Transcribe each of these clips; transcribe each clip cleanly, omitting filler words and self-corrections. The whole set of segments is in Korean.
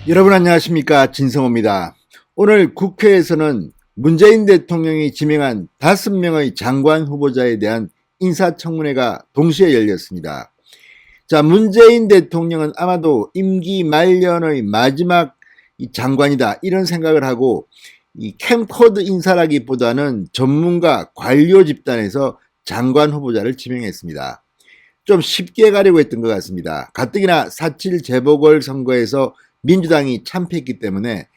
여러분 안녕하십니까, 진성호입니다. 오늘 국회에서는 문재인 대통령이 지명한 5명의 장관 후보자에 대한 인사청문회가 동시에 열렸습니다. 자, 문재인 대통령은 아마도 임기 말년의 마지막 장관이다, 이런 생각을 하고 이 캠코드 인사라기보다는 전문가 관료 집단에서 장관 후보자를 지명했습니다. 좀 쉽게 가려고 했던 것 같습니다. 가뜩이나 4.7 재보궐선거에서 민주당이 참패했기 때문에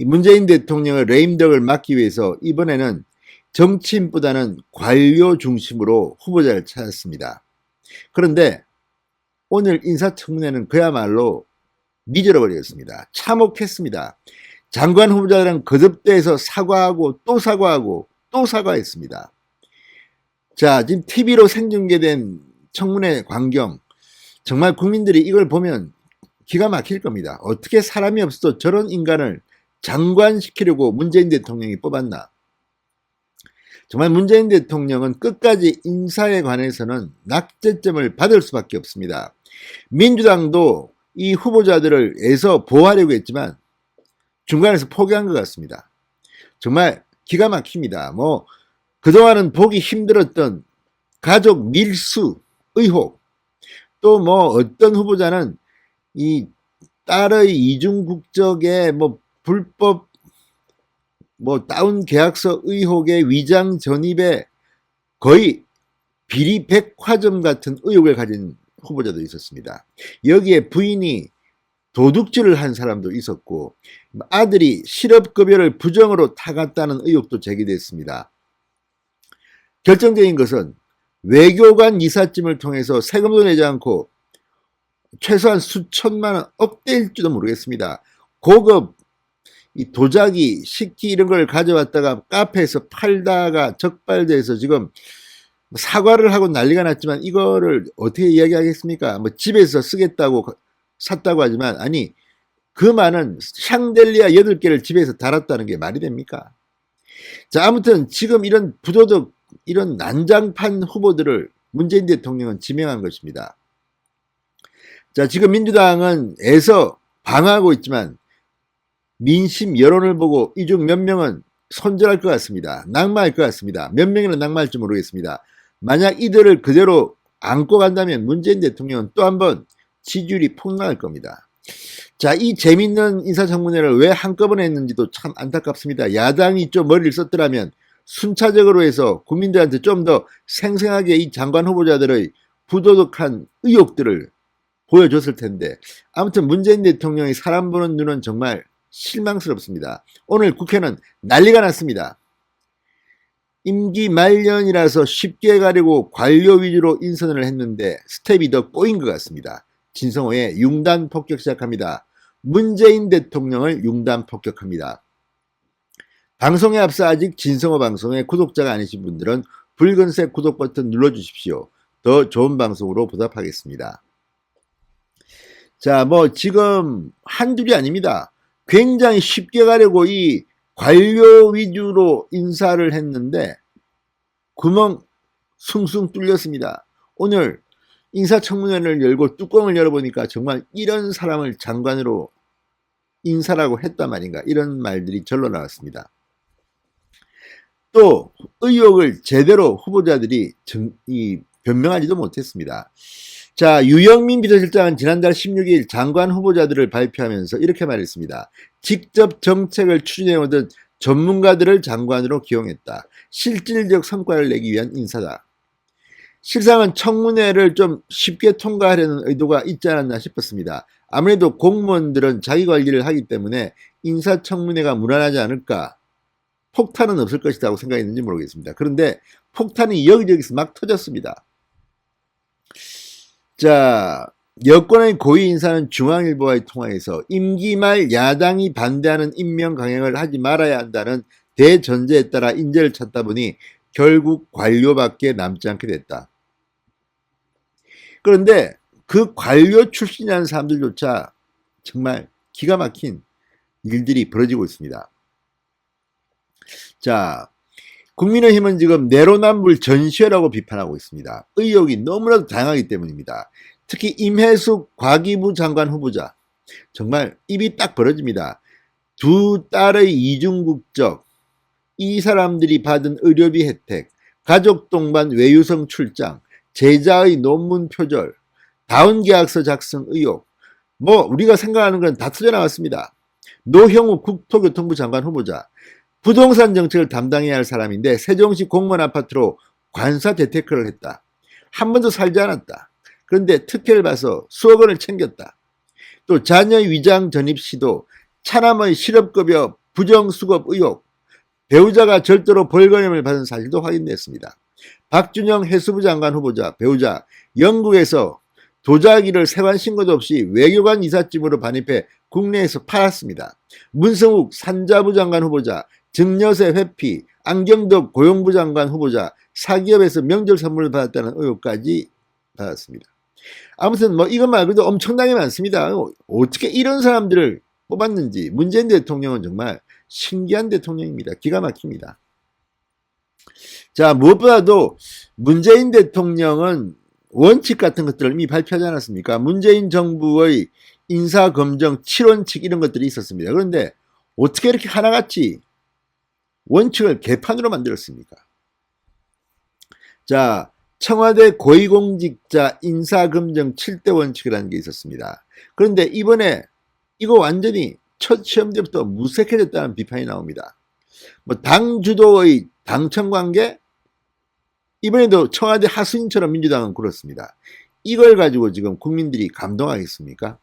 문재인 대통령의 레임덕을 막기 위해서 이번에는 정치인보다는 관료 중심으로 후보자를 찾았습니다. 그런데 오늘 인사청문회는 그야말로 미저러버렸습니다. 참혹했습니다. 장관 후보자들은 거듭대에서 사과하고 또 사과하고 또 사과했습니다. 자, 지금 TV로 생중계된 청문회 광경, 정말 국민들이 이걸 보면 기가 막힐 겁니다. 어떻게 사람이 없어도 저런 인간을 장관시키려고 문재인 대통령이 뽑았나. 정말 문재인 대통령은 끝까지 인사에 관해서는 낙제점을 받을 수밖에 없습니다. 민주당도 이 후보자들을 애써 보호하려고 했지만 중간에서 포기한 것 같습니다. 정말 기가 막힙니다. 그동안은 보기 힘들었던 가족 밀수 의혹, 또 어떤 후보자는 이 딸의 이중 국적의 불법 다운 계약서 의혹의 위장 전입에 거의 비리 백화점 같은 의혹을 가진 후보자도 있었습니다. 여기에 부인이 도둑질을 한 사람도 있었고, 아들이 실업급여를 부정으로 타갔다는 의혹도 제기됐습니다. 결정적인 것은 외교관 이삿짐을 통해서 세금도 내지 않고 최소한 수천만 원, 억대일지도 모르겠습니다. 고급 이 도자기, 식기 이런 걸 가져왔다가 카페에서 팔다가 적발돼서 지금 사과를 하고 난리가 났지만 이거를 어떻게 이야기하겠습니까? 집에서 쓰겠다고 샀다고 하지만, 아니, 그 많은 샹델리아 8개를 집에서 달았다는 게 말이 됩니까? 자, 아무튼 지금 이런 부도덕, 이런 난장판 후보들을 문재인 대통령은 지명한 것입니다. 자, 지금 민주당은 애서 방어하고 있지만 민심 여론을 보고 이 중 몇 명은 손절할 것 같습니다. 낙마할 것 같습니다. 몇 명이나 낙마할지 모르겠습니다. 만약 이들을 그대로 안고 간다면 문재인 대통령은 또 한 번 지지율이 폭락할 겁니다. 자, 이 재밌는 인사청문회를 왜 한꺼번에 했는지도 참 안타깝습니다. 야당이 좀 머리를 썼더라면 순차적으로 해서 국민들한테 좀 더 생생하게 이 장관 후보자들의 부도덕한 의혹들을 보여줬을 텐데, 아무튼 문재인 대통령이 사람 보는 눈은 정말 실망스럽습니다. 오늘 국회는 난리가 났습니다. 임기 말년이라서 쉽게 가려고 관료 위주로 인선을 했는데 스텝이 더 꼬인 것 같습니다. 진성호의 융단 폭격 시작합니다. 문재인 대통령을 융단 폭격합니다. 방송에 앞서 아직 진성호 방송의 구독자가 아니신 분들은 붉은색 구독 버튼 눌러주십시오. 더 좋은 방송으로 보답하겠습니다. 자, 지금 한둘이 아닙니다. 굉장히 쉽게 가려고 이 관료 위주로 인사를 했는데 구멍 숭숭 뚫렸습니다. 오늘 인사청문회를 열고 뚜껑을 열어보니까 정말 이런 사람을 장관으로 인사라고 했단 말인가, 이런 말들이 절로 나왔습니다. 또 의혹을 제대로 후보자들이 변명하지도 못했습니다. 자, 유영민 비서실장은 지난달 16일 장관 후보자들을 발표하면서 이렇게 말했습니다. 직접 정책을 추진해오던 전문가들을 장관으로 기용했다. 실질적 성과를 내기 위한 인사다. 실상은 청문회를 좀 쉽게 통과하려는 의도가 있지 않았나 싶었습니다. 아무래도 공무원들은 자기 관리를 하기 때문에 인사청문회가 무난하지 않을까, 폭탄은 없을 것이라고 생각했는지 모르겠습니다. 그런데 폭탄이 여기저기서 막 터졌습니다. 자, 여권의 고위 인사는 중앙일보와의 통화에서 임기 말 야당이 반대하는 임명 강행을 하지 말아야 한다는 대전제에 따라 인재를 찾다 보니 결국 관료밖에 남지 않게 됐다. 그런데 그 관료 출신이라는 사람들조차 정말 기가 막힌 일들이 벌어지고 있습니다. 자, 국민의힘은 지금 내로남불 전시회라고 비판하고 있습니다. 의혹이 너무나도 다양하기 때문입니다. 특히 임혜숙 과기부 장관 후보자, 정말 입이 딱 벌어집니다. 두 딸의 이중국적, 이 사람들이 받은 의료비 혜택, 가족 동반 외유성 출장, 제자의 논문 표절, 다운계약서 작성 의혹, 뭐 우리가 생각하는 건 다 터져나왔습니다. 노형욱 국토교통부 장관 후보자, 부동산 정책을 담당해야 할 사람인데 세종시 공무원 아파트로 관사 재테크를 했다. 한 번도 살지 않았다. 그런데 특혜를 봐서 수억 원을 챙겼다. 또 자녀의 위장 전입 시도, 차남의 실업급여 부정수급 의혹, 배우자가 절도로 벌금형을 받은 사실도 확인됐습니다. 박준영 해수부 장관 후보자, 배우자, 영국에서 도자기를 세관 신고도 없이 외교관 이삿짐으로 반입해 국내에서 팔았습니다. 문성욱 산자부 장관 후보자, 증여세 회피, 안경덕 고용부 장관 후보자, 사기업에서 명절 선물을 받았다는 의혹까지 받았습니다. 아무튼 뭐 이것 말고도 엄청나게 많습니다. 어떻게 이런 사람들을 뽑았는지 문재인 대통령은 정말 신기한 대통령입니다. 기가 막힙니다. 자, 무엇보다도 문재인 대통령은 원칙 같은 것들을 이미 발표하지 않았습니까? 문재인 정부의 인사검증 7원칙 이런 것들이 있었습니다. 그런데 어떻게 이렇게 하나같이 원칙을 개판으로 만들었습니까? 자, 청와대 고위공직자 인사검증 7대 원칙이라는 게 있었습니다. 그런데 이번에 이거 완전히 첫 시험 때부터 무색해졌다는 비판이 나옵니다. 뭐 당 주도의 당청관계, 이번에도 청와대 하수인처럼 민주당은 그렇습니다. 이걸 가지고 지금 국민들이 감동하겠습니까?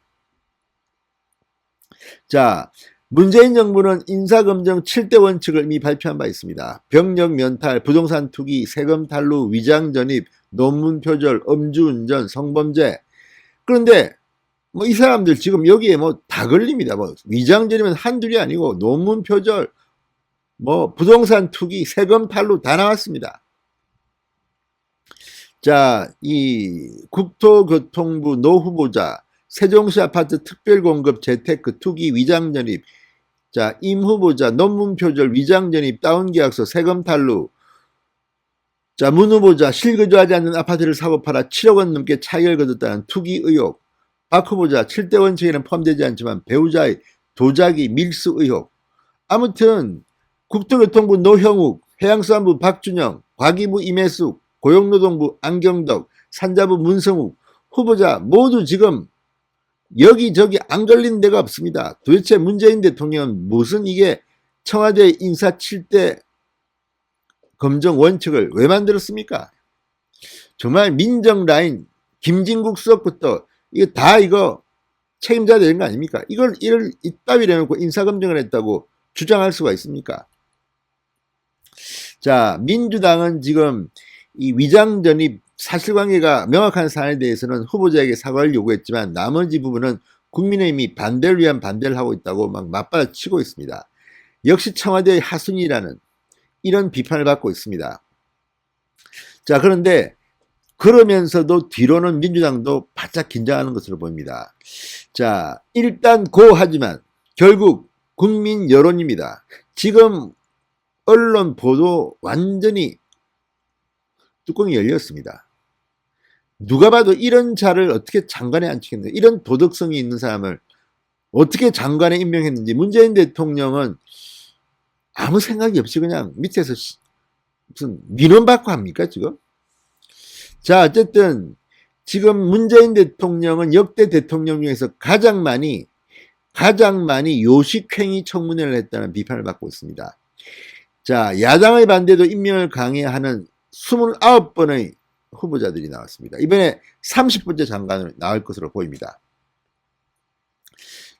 자, 문재인 정부는 인사검증 7대 원칙을 이미 발표한 바 있습니다. 병력 면탈, 부동산 투기, 세금 탈루, 위장 전입, 논문 표절, 음주운전, 성범죄. 그런데 뭐 이 사람들 지금 여기에 뭐 다 걸립니다. 뭐 위장 전입은 한둘이 아니고 논문 표절, 뭐 부동산 투기, 세금 탈루 다 나왔습니다. 자, 이 국토교통부 노 후보자, 세종시 아파트 특별공급 재테크 투기 위장 전입, 자, 임 후보자 논문 표절 위장 전입 다운계약서 세금 탈루, 자, 문 후보자 실거주하지 않는 아파트를 사고 팔아 7억 원 넘게 차익을 거뒀다는 투기 의혹, 박 후보자 7대 원칙에는 포함되지 않지만 배우자의 도자기 밀수 의혹. 아무튼 국토교통부 노형욱, 해양수산부 박준영, 과기부 임혜숙, 고용노동부 안경덕, 산자부 문성욱 후보자 모두 지금 여기저기 안 걸린 데가 없습니다. 도대체 문재인 대통령은 무슨 이게 청와대 인사 7대 검증 원칙을 왜 만들었습니까? 정말 민정 라인 김진국 수석부터 이거 다 이거 책임져야 되는 거 아닙니까? 이걸 이따위로 해놓고 인사검증을 했다고 주장할 수가 있습니까? 자, 민주당은 지금 이 위장 전입 사실관계가 명확한 사안에 대해서는 후보자에게 사과를 요구했지만 나머지 부분은 국민의힘이 반대를 위한 반대를 하고 있다고 막 맞받아치고 있습니다. 역시 청와대의 하순이라는 이런 비판을 받고 있습니다. 자, 그런데 그러면서도 뒤로는 민주당도 바짝 긴장하는 것으로 보입니다. 자, 일단 고하지만 결국 국민 여론입니다. 지금 언론 보도 완전히 뚜껑이 열렸습니다. 누가 봐도 이런 자를 어떻게 장관에 앉히겠는가, 이런 도덕성이 있는 사람을 어떻게 장관에 임명했는지 문재인 대통령은 아무 생각이 없이 그냥 밑에서 무슨 민원받고 합니까 지금? 자, 어쨌든 지금 문재인 대통령은 역대 대통령 중에서 가장 많이 요식행위 청문회를 했다는 비판을 받고 있습니다. 자, 야당의 반대도 임명을 강행하는 29번의 후보자들이 나왔습니다. 이번에 30번째 장관으로 나올 것으로 보입니다.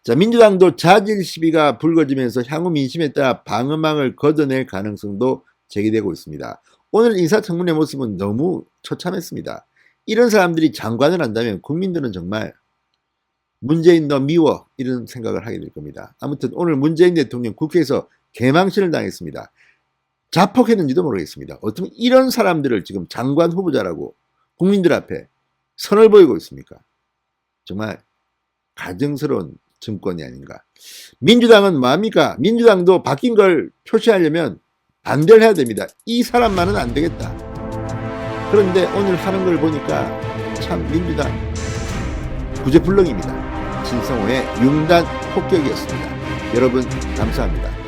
자, 민주당도 자질 시비가 불거지면서 향후 민심에 따라 방어망을 걷어낼 가능성도 제기되고 있습니다. 오늘 인사청문회 모습은 너무 처참했습니다. 이런 사람들이 장관을 한다면 국민들은 정말 문재인 너 미워 이런 생각을 하게 될 겁니다. 아무튼 오늘 문재인 대통령 국회에서 개망신을 당했습니다. 자폭했는지도 모르겠습니다. 어떻게 이런 사람들을 지금 장관 후보자라고 국민들 앞에 선을 보이고 있습니까? 정말 가증스러운 정권이 아닌가. 민주당은 뭐합니까? 민주당도 바뀐 걸 표시하려면 반대를 해야 됩니다. 이 사람만은 안 되겠다. 그런데 오늘 하는 걸 보니까 참 민주당 구제불능입니다. 진성호의 융단 폭격이었습니다. 여러분 감사합니다.